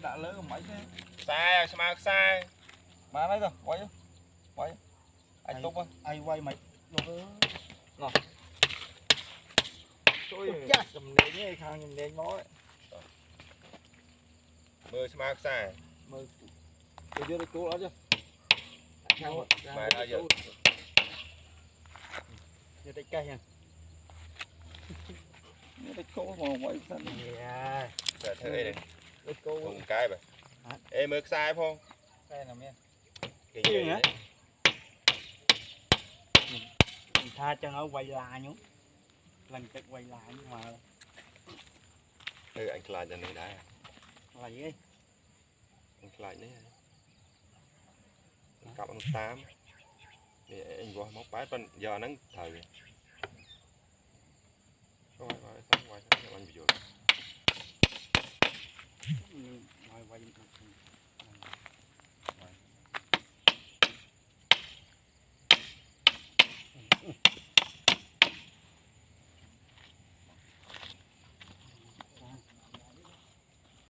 đã lớn mấy thế sai sao sai mà đấy rồi quay anh tung ai quay mày rồi tôi cầm nến nhé khang cầm nến nói mưa sao sai mời tôi chưa được cố đó chưa mà đã giờ giờ tay cây nha cái cố mà quay sân giờ thế này tay cô cùng cái vậy em mưa sai không đây là miên cái gì gì hả mình tha cho nó quay lại nhú lần chạy quay lại nhưng mà anh lại cho này đã là gì anh lại đấy cặp anh 8 thì anh qua móc bát bên giờ nắng thời quay anh ví dụ quay